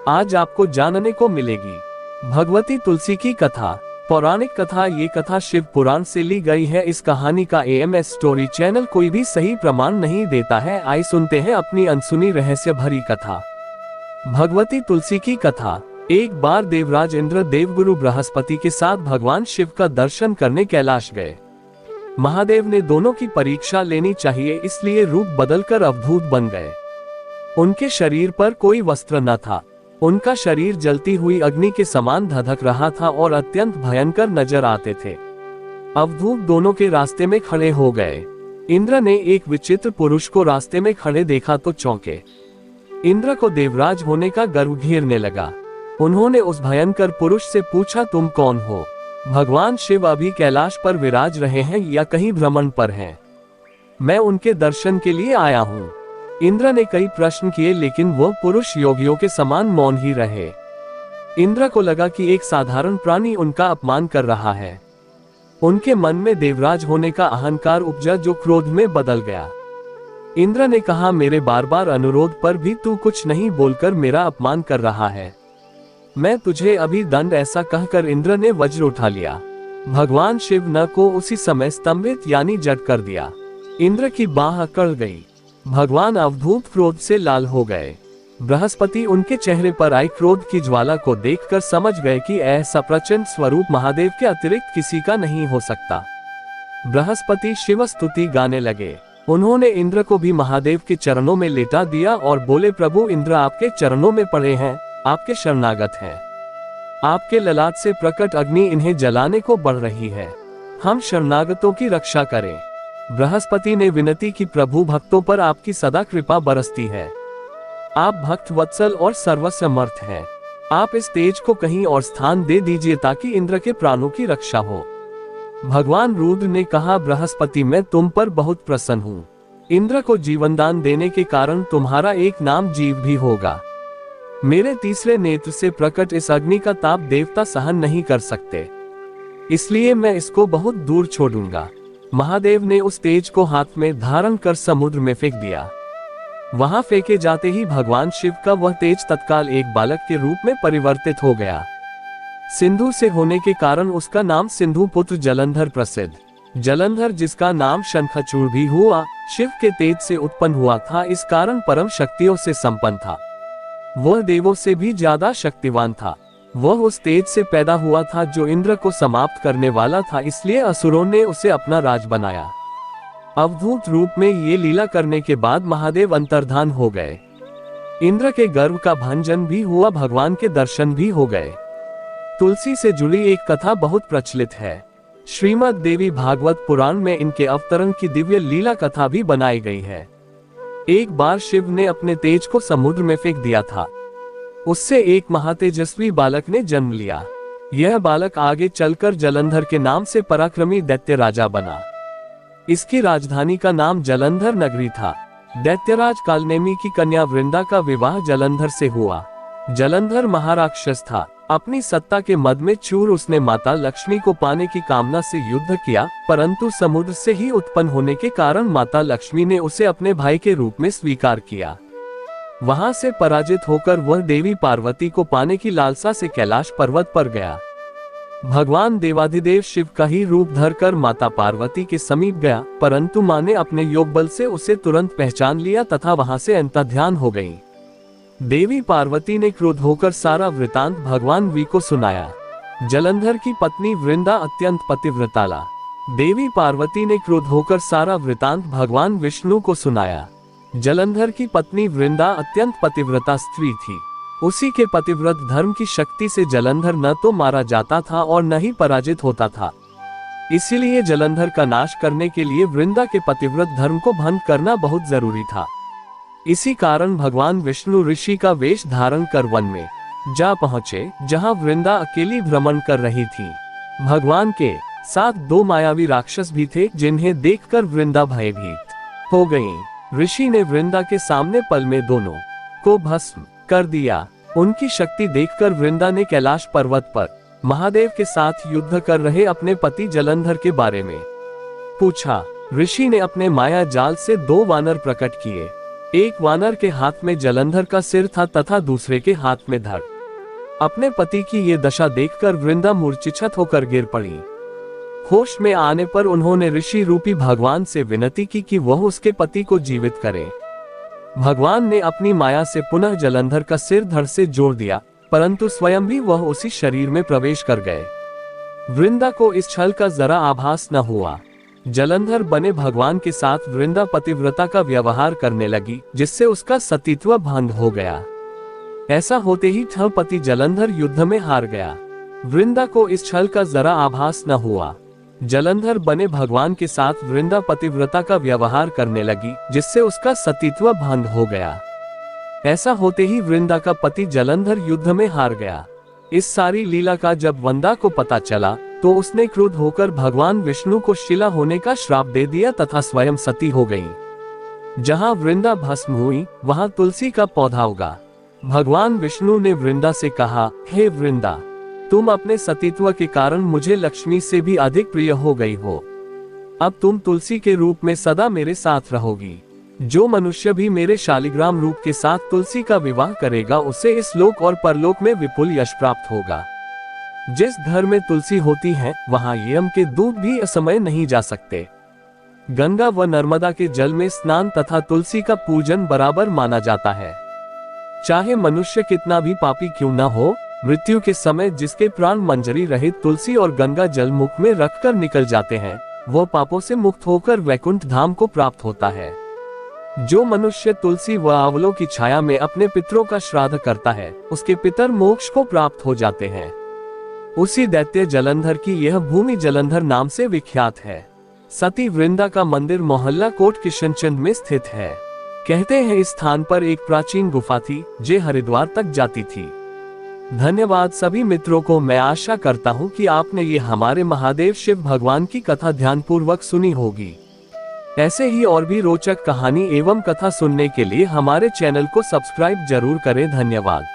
आज आपको जानने को मिलेगी भगवती तुलसी की कथा। पौराणिक कथा। ये कथा शिव पुराण से ली गई है। इस कहानी का AMS स्टोरी चैनल कोई भी सही प्रमाण नहीं देता है। आइए सुनते हैं अपनी अनसुनी रहस्य भरी कथा। भगवती तुलसी की कथा। एक बार देवराज इंद्र देवगुरु बृहस्पति के साथ भगवान शिव का दर्शन करने कैलाश गए। महादेव ने दोनों की परीक्षा लेनी चाहिए, इसलिए रूप बदलकर अवधूत बन गए। उनके शरीर पर कोई वस्त्र न था। उनका शरीर जलती हुई अग्नि के समान धधक रहा था और अत्यंत भयंकर नजर आते थे। अवधूत दोनों के रास्ते में खड़े हो गए। इंद्र ने एक विचित्र पुरुष को रास्ते में खड़े देखा तो चौंके। इंद्र को देवराज होने का गर्व घेरने लगा। उन्होंने उस भयंकर पुरुष से पूछा, तुम कौन हो? भगवान शिव अभी कैलाश पर विराज रहे हैं या कहीं भ्रमण पर हैं? मैं उनके दर्शन के लिए आया हूँ। इंद्र ने कई प्रश्न किए, लेकिन वह पुरुष योगियों के समान मौन ही रहे। इंद्र को लगा कि एक साधारण प्राणी उनका अपमान कर रहा है। उनके मन में देवराज होने का अहंकार उपजा, जो क्रोध में बदल गया। इंद्र ने कहा, मेरे बार बार अनुरोध पर भी तू कुछ नहीं बोलकर मेरा अपमान कर रहा है। मैं तुझे अभी दंड। ऐसा कहकर इंद्र ने वज्र उठा लिया। भगवान शिव न को उसी समय स्तंभित यानी जड़ कर दिया। इंद्र की बाह अकड़ गई। भगवान अवधूत क्रोध से लाल हो गए। बृहस्पति उनके चेहरे पर आई क्रोध की ज्वाला को देखकर समझ गए कि ऐसा प्रचंड स्वरूप महादेव के अतिरिक्त किसी का नहीं हो सकता। बृहस्पति शिव स्तुति गाने लगे। उन्होंने इंद्र को भी महादेव के चरणों में लेटा दिया और बोले, प्रभु इंद्र आपके चरणों में पड़े हैं, आपके शरणागत हैं। आपके ललाट से प्रकट अग्नि इन्हें जलाने को बढ़ रही है। हम शरणागतों की रक्षा करें। बृहस्पति ने विनती की, प्रभु भक्तों पर आपकी सदा कृपा बरसती है। आप भक्त वत्सल और सर्वसमर्थ हैं। आप इस तेज को कहीं और स्थान दे दीजिए ताकि इंद्र के प्राणों की रक्षा हो। भगवान रुद्र ने कहा, बृहस्पति मैं तुम पर बहुत प्रसन्न हूँ। इंद्र को जीवनदान देने के कारण तुम्हारा एक नाम जीव भी होगा। मेरे तीसरे नेत्र से प्रकट इस अग्नि का ताप देवता सहन नहीं कर सकते, इसलिए मैं इसको बहुत दूर छोड़ूंगा। महादेव ने उस तेज को हाथ में धारण कर समुद्र में फेंक दिया। वहां फेंके जाते ही भगवान शिव का वह तेज तत्काल एक बालक के रूप में परिवर्तित हो गया। सिंधु से होने के कारण उसका नाम सिंधु पुत्र जलंधर प्रसिद्ध। जलंधर जिसका नाम शंखचूड़ भी हुआ, शिव के तेज से उत्पन्न हुआ था। इस कारण परम शक्तियों से संपन्न था। वह देवों से भी ज्यादा शक्तिवान था। वह उस तेज से पैदा हुआ था जो इंद्र को समाप्त करने वाला था, इसलिए असुरों ने उसे अपना राज बनाया। अवधूत रूप में ये लीला करने के बाद महादेव अंतर्धान हो गए। इंद्र के गर्व का भंजन भी हुआ, भगवान के दर्शन भी हो गए। तुलसी से जुड़ी एक कथा बहुत प्रचलित है। श्रीमद् देवी भागवत पुराण में इनके अवतरण की दिव्य लीला कथा भी बनाई गई है। एक बार शिव ने अपने तेज को समुद्र में फेंक दिया था। उससे एक महातेजस्वी बालक ने जन्म लिया। यह बालक आगे चलकर जलंधर के नाम से पराक्रमी दैत्य राजा बना। इसकी राजधानी का नाम जलंधर नगरी था। दैत्यराज कालनेमी की कन्या वृंदा का विवाह जलंधर से हुआ। जलंधर महाराक्षस था। अपनी सत्ता के मद में चूर उसने माता लक्ष्मी को पाने की कामना से युद्ध किया, परंतु समुद्र से ही उत्पन्न होने के कारण माता लक्ष्मी ने उसे अपने भाई के रूप में स्वीकार किया। वहां से पराजित होकर वह देवी पार्वती को पाने की लालसा से कैलाश पर्वत पर गया। भगवान देवाधिदेव शिव का ही रूप धरकर माता पार्वती के समीप गया, परंतु मां ने अपने योग बल से उसे तुरंत पहचान लिया तथा वहां से अंतर्ध्यान हो गई। देवी पार्वती ने क्रोध होकर सारा वृतांत भगवान वी को सुनाया। जलंधर की पत्नी वृंदा अत्यंत पतिव्रताला। देवी पार्वती ने क्रोध होकर सारा वृतांत भगवान विष्णु को सुनाया। जलंधर की पत्नी वृंदा अत्यंत पतिव्रता स्त्री थी। उसी के पतिव्रत धर्म की शक्ति से जलंधर न तो मारा जाता था और न ही पराजित होता था। इसीलिए जलंधर का नाश करने के लिए वृंदा के पतिव्रत धर्म को भंग करना बहुत जरूरी था। इसी कारण भगवान विष्णु ऋषि का वेश धारण कर वन में जा पहुँचे, जहाँ वृंदा अकेली भ्रमण कर रही थी। भगवान के साथ दो मायावी राक्षस भी थे, जिन्हें देखकर वृंदा भयभीत हो गयी। ऋषि ने वृंदा के सामने पल में दोनों को भस्म कर दिया। उनकी शक्ति देखकर वृंदा ने कैलाश पर्वत पर महादेव के साथ युद्ध कर रहे अपने पति जलंधर के बारे में पूछा। ऋषि ने अपने माया जाल से दो वानर प्रकट किए। एक वानर के हाथ में जलंधर का सिर था तथा दूसरे के हाथ में धड़। अपने पति की ये दशा देखकर वृंदा मूर्छित होकर गिर पड़ी। होश में आने पर उन्होंने ऋषि रूपी भगवान से विनती की कि वह उसके पति को जीवित करें। भगवान ने अपनी माया से पुनः जलंधर का सिर धड़ से जोड़ दिया, परंतु स्वयं भी वह उसी शरीर में प्रवेश कर गए। वृंदा को इस छल का जरा आभास न हुआ। जलंधर बने भगवान के साथ वृंदा पतिव्रता का व्यवहार करने लगी, जिससे उसका सतीत्व भंग हो गया। ऐसा होते ही पति जलंधर युद्ध में हार गया। वृंदा को इस छल का जरा आभास न हुआ। जलंधर बने भगवान के साथ वृंदा पतिव्रता का व्यवहार करने लगी, जिससे उसका सतीत्व भंग हो गया। ऐसा होते ही वृंदा का पति जलंधर युद्ध में हार गया। इस सारी लीला का जब वंदा को पता चला तो उसने क्रुद्ध होकर भगवान विष्णु को शिला होने का श्राप दे दिया तथा स्वयं सती हो गई। जहां वृंदा भस्म हुई वहां तुलसी का पौधा उगा। भगवान विष्णु ने वृंदा से कहा, हे वृंदा, तुम अपने सतीत्व के कारण मुझे लक्ष्मी से भी अधिक प्रिय हो गई हो। अब तुम तुलसी के रूप में सदा मेरे साथ रहोगी। जो मनुष्य भी मेरे शालिग्राम रूप के साथ तुलसी का विवाह करेगा उसे इस लोक और परलोक में विपुल यश प्राप्त होगा। जिस घर में तुलसी होती है वहां यम के दूत भी असमय नहीं जा सकते। गंगा व नर्मदा के जल में स्नान तथा तुलसी का पूजन बराबर माना जाता है। चाहे मनुष्य कितना भी पापी क्यों न हो, मृत्यु के समय जिसके प्राण मंजरी रहित तुलसी और गंगा जल मुख में रखकर निकल जाते हैं, वह पापों से मुक्त होकर वैकुंठ धाम को प्राप्त होता है। जो मनुष्य तुलसी व आंवलों की छाया में अपने पितरों का श्राद्ध करता है, उसके पितर मोक्ष को प्राप्त हो जाते हैं। उसी दैत्य जलंधर की यह भूमि जलंधर नाम से विख्यात है। सती वृंदा का मंदिर मोहल्ला कोट किशनचंद में स्थित है। कहते हैं इस स्थान पर एक प्राचीन गुफा थी जो हरिद्वार तक जाती थी। धन्यवाद सभी मित्रों को। मैं आशा करता हूँ कि आपने ये हमारे महादेव शिव भगवान की कथा ध्यानपूर्वक सुनी होगी। ऐसे ही और भी रोचक कहानी एवं कथा सुनने के लिए हमारे चैनल को सब्सक्राइब जरूर करें। धन्यवाद।